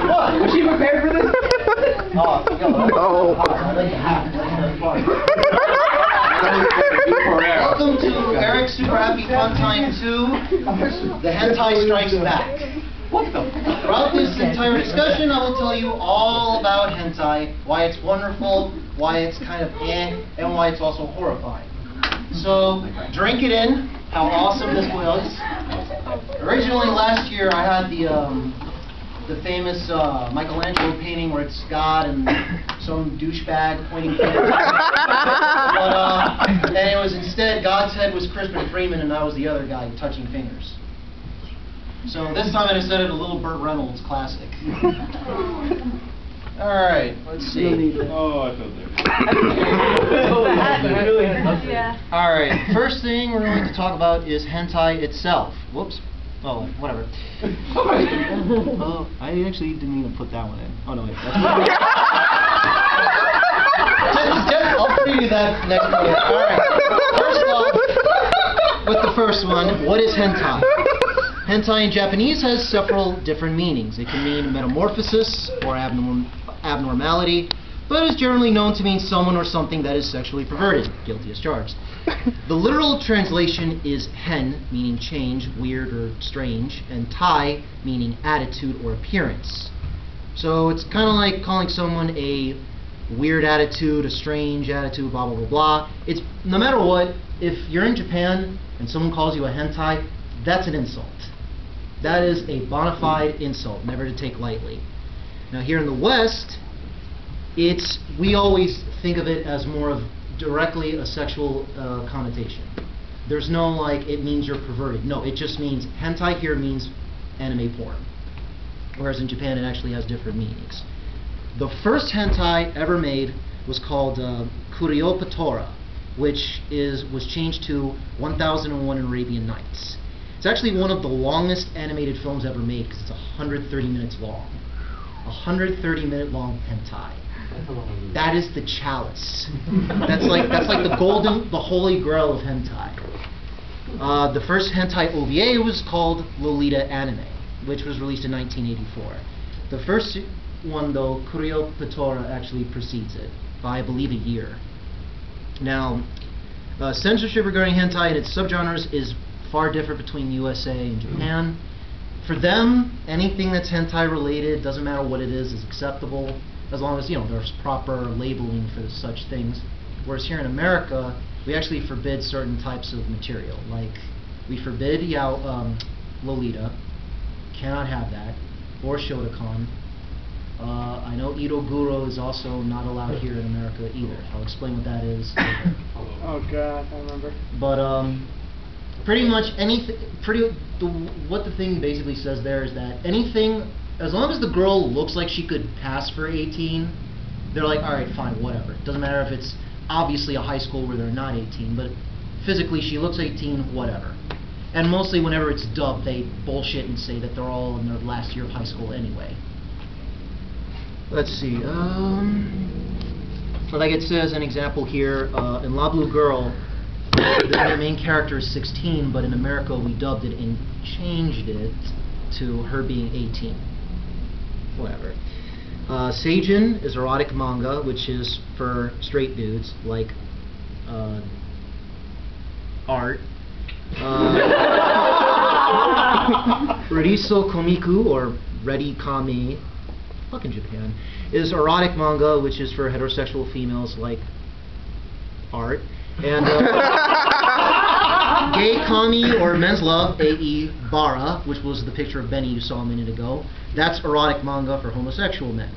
What? Was she prepared for this? Oh, no. Welcome to Eric's Super Happy Fun Time 2. The hentai strikes back. What the? Throughout this entire discussion, I will tell you all about hentai, why it's wonderful, why it's kind of and why it's also horrifying. So, drink it in, how awesome this was. Originally last year, I had the famous Michelangelo painting where it's God and some douchebag pointing fingers. And it was instead, God's head was Crispin Freeman and I was the other guy touching fingers. So this time I decided a little Burt Reynolds classic. Alright, let's see. Oh, I feel there. Yeah. Alright, first thing we're going to talk about is hentai itself. Whoops. Oh, whatever. Oh, I actually didn't even put that one in. Oh, no, wait. I'll preview that next one. Alright. First off, with the first one, what is hentai? Hentai in Japanese has several different meanings. It can mean metamorphosis or abnormality, but is generally known to mean someone or something that is sexually perverted. Guilty as charged. The literal translation is hen, meaning change, weird or strange, and tai, meaning attitude or appearance. So it's kind of like calling someone a weird attitude, a strange attitude, blah, blah, blah, blah. It's, no matter what, if you're in Japan and someone calls you a hentai, that's an insult. That is a bona fide insult, never to take lightly. Now here in the West, we always think of it as more of directly a sexual connotation. There's no like, it means you're perverted. No, it just means, hentai here means anime porn. Whereas in Japan it actually has different meanings. The first hentai ever made was called Kuriopatora, which was changed to 1001 Arabian Nights. It's actually one of the longest animated films ever made because it's 130 minutes long. 130-minute long hentai. That is the chalice. That's like the holy grail of hentai. The first hentai OVA was called Lolita Anime, which was released in 1984. The first one, though, Kuriopatora, actually precedes it by, I believe, a year. Now, censorship regarding hentai and its subgenres is far different between USA and Japan. For them, anything that's hentai related, doesn't matter what it is acceptable, as long as there's proper labeling for such things. Whereas here in America, we actually forbid certain types of material. Like, we forbid Lolita, cannot have that, or Shotokan. I know Iroguro is also not allowed here in America either. I'll explain what that is later. Oh God, I remember. But pretty much anything, what the thing basically says there is that anything, as long as the girl looks like she could pass for 18, they're like, alright, fine, whatever. It doesn't matter if it's obviously a high school where they're not 18, but physically she looks 18, whatever. And mostly whenever it's dubbed, they bullshit and say that they're all in their last year of high school anyway. Let's see, like it says an example here, in La Blue Girl, the main character is 16, but in America we dubbed it and changed it to her being 18. Whatever. Seijin is erotic manga, which is for straight dudes, like art. Riso Komiku, or Ready Kame, fucking Japan, is erotic manga, which is for heterosexual females, like art. And Gay Kami, or Men's Love, A.E. Bara, which was the picture of Benny you saw a minute ago, that's erotic manga for homosexual men.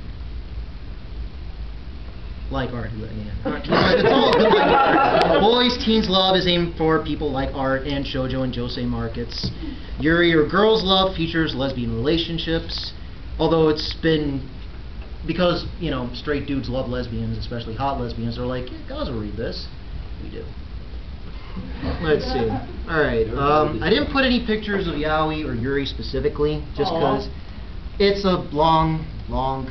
Like art. It's all good like art. Boys, Teens Love is aimed for people like art and shoujo and josei markets. Yuri, or Girls Love, features lesbian relationships, although it's been, because, straight dudes love lesbians, especially hot lesbians, they're like, yeah, guys will read this. We do. Let's see. Alright, I didn't put any pictures of yaoi or yuri specifically, just because it's a long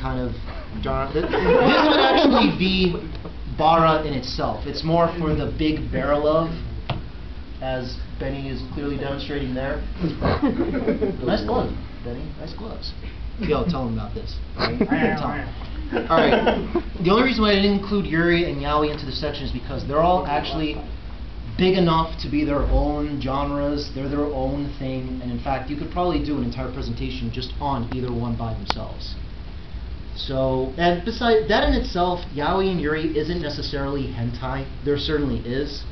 kind of genre. This would actually be bara in itself. It's more for the big barrel of, as Benny is clearly demonstrating there. Nice gloves, Benny. Nice gloves. Yo, tell him about this. Alright. The only reason why I didn't include Yuri and Yaoi into the section is because they're all actually big enough to be their own genres. They're their own thing. And in fact, you could probably do an entire presentation just on either one by themselves. So, and besides that in itself, Yaoi and Yuri isn't necessarily hentai. There certainly is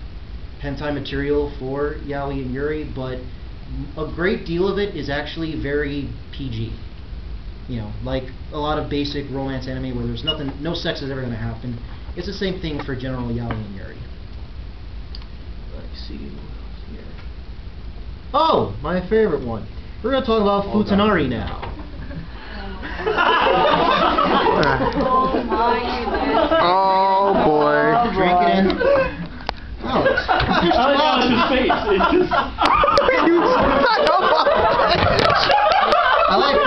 hentai material for Yaoi and Yuri, but a great deal of it is actually very PG. You know, like a lot of basic romance anime where there's nothing, no sex is ever going to happen. It's the same thing for general Yaoi and Yuri. Let's see what else here. Oh, my favorite one. We're going to talk about Futanari now. Oh boy. Drink it in. Oh, it's just Alex's face. It's just. I like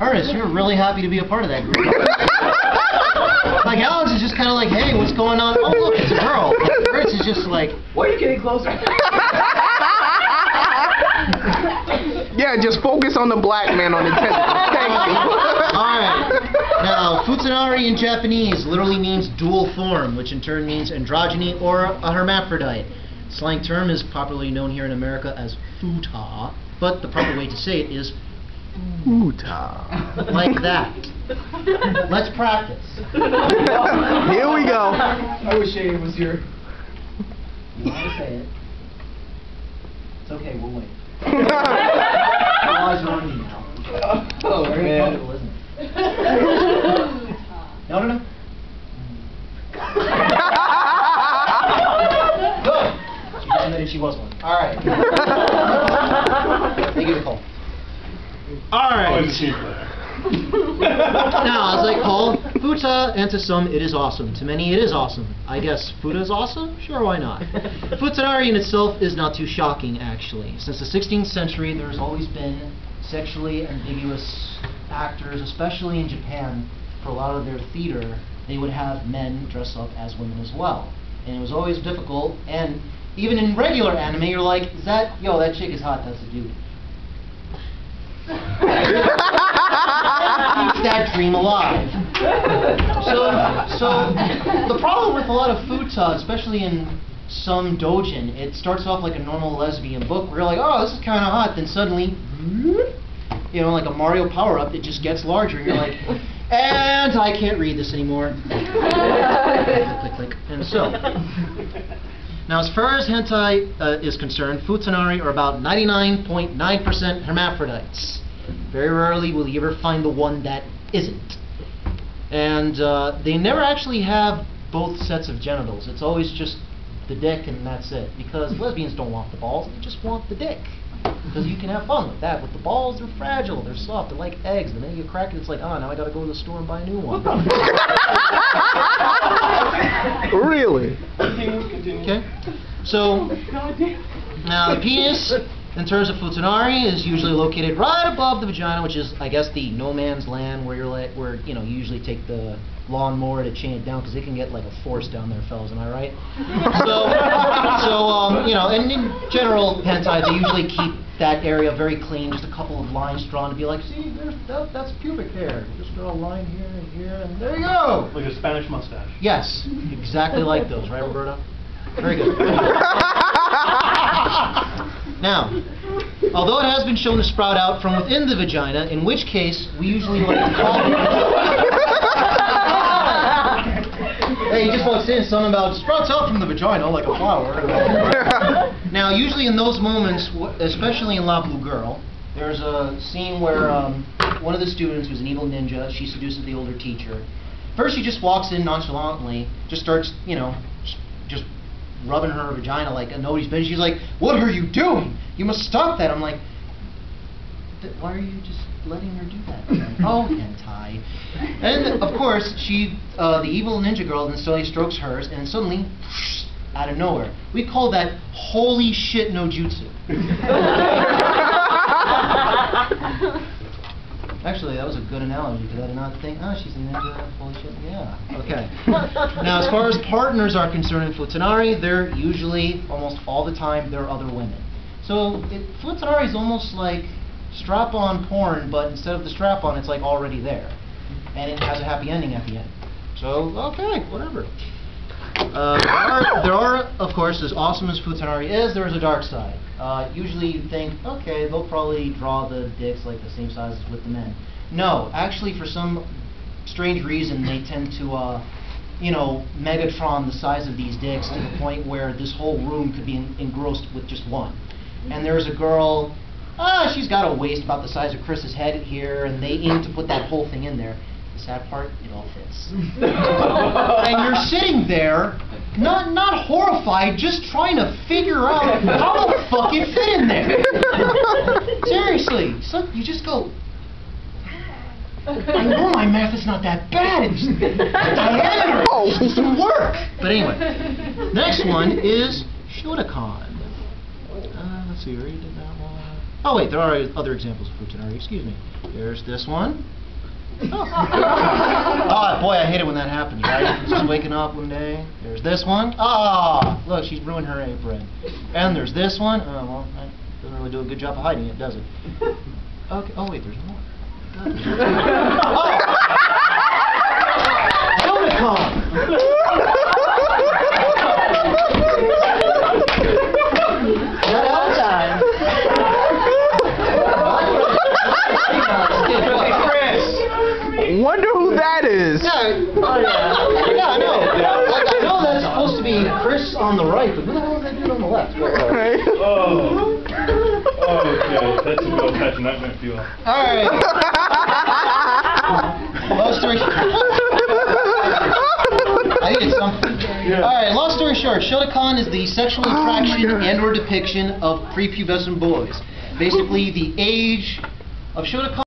Ernest, you're really happy to be a part of that group. Like Alex is just kind of like, hey, what's going on? Oh look, it's a girl. Ernest is just like, Why are you getting closer? Yeah, just focus on the black man on the tentacle. Thank you. alright. Now, Futanari in Japanese literally means dual form, which in turn means androgyny or a hermaphrodite. The slang term is popularly known here in America as futa, but the proper way to say it is Futa. like that. Let's practice. Here we go. I wish Shane was here. You want to say it? It's okay, we'll wait. Oh, Eyes are on you now. oh Very man. comfortable, isn't it? No. Good. She admitted she was one. All right. Thank you, Nicole. All right. Now, as I call Futa, and to some it is awesome. To many it is awesome. I guess Futa is awesome? Sure, why not? Futanari in itself is not too shocking, actually. Since the 16th century, there's always been sexually ambiguous actors, especially in Japan. For a lot of their theater, they would have men dress up as women as well. And it was always difficult, and even in regular anime, you're like, is that, yo, that chick is hot, that's a dude. Keeps that dream alive. So the problem with a lot of futa, especially in some doujin, it starts off like a normal lesbian book where you're like, oh, this is kind of hot, then suddenly, you know, like a Mario power-up, it just gets larger, and you're like, and I can't read this anymore. Click, click. And so, now as far as hentai is concerned, Futanari are about 99.9% hermaphrodites. Very rarely will you ever find the one that isn't. And they never actually have both sets of genitals. It's always just the dick and that's it. Because lesbians don't want the balls, they just want the dick. Because you can have fun with that. With the balls, they're fragile, they're soft, they're like eggs. The minute you crack it, it's like, oh, now I gotta go to the store and buy a new one. Really? Continue. Okay? So, now the penis, in terms of Futanari, is usually located right above the vagina, which is, I guess, the no man's land where you're like, where, you know, you usually take the lawnmower to chain it down because it can get like a force down there, fellas. Am I right? So, you know, and in general hentai, they usually keep that area very clean, just a couple of lines drawn to be like, see, there's that's pubic hair. Just draw a line here and here, and there you go. Like a Spanish mustache. Yes, exactly like those, right, Roberto? Very good. Now, although it has been shown to sprout out from within the vagina, in which case we usually like to call it. Hey, he just walks in, something about sprouts out from the vagina like a flower. Now, usually in those moments, especially in La Blue Girl, there's a scene where one of the students, who's an evil ninja, she seduces the older teacher. First, she just walks in nonchalantly, just starts, you know, just rubbing her vagina like a nobody's business. She's like, "What are you doing? You must stop that." I'm like, "Why are you just letting her do that?" Like, oh, hentai. And of course, she, the evil ninja girl, then slowly strokes hers, and suddenly, whoosh, out of nowhere, we call that holy shit no jutsu. Actually, that was a good analogy, because I did not think, oh, she's a ninja, holy shit, yeah. Okay. Now, as far as partners are concerned in Futanari, they're usually, almost all the time, they're other women. So Futanari is almost like strap-on porn, but instead of the strap-on, it's like already there, and it has a happy ending at the end. So okay, whatever. There are, of course, as awesome as Futanari is, there is a dark side. Usually you think, okay, they'll probably draw the dicks like the same size as with the men. No, actually, for some strange reason, they tend to, Megatron the size of these dicks to the point where this whole room could be engrossed with just one. And there's a girl, she's got a waist about the size of Chris's head here, and they aim to put that whole thing in there. The sad part, it all fits. And you're sitting there, not horrified, just trying to figure out how the fuck it fit in there. Seriously, so you just go, I know my math is not that bad, it's diameter, it's just some work. But anyway, next one is Shotokan. Let's see, we already did that one. Oh wait, there are other examples of Futanari, excuse me. There's this one. Oh. Oh boy, I hate it when that happens, right? Just waking up one day. There's this one. Ah, look, she's ruined her apron. And there's this one. Oh, well, that doesn't really do a good job of hiding it, does it? Okay. Oh wait, there's more. Shotokan. Wonder who that is. Yeah, yeah, I know. Like, I know that's supposed to be Chris on the right, but who the hell is that dude on the left? Right. Oh. Okay, that's a real catch nightmare fuel. Alright. Long story short. I needed something. Yeah. Alright, long story short, Shotokan is the sexual attraction and or depiction of prepubescent boys. Basically, the age of Shotokan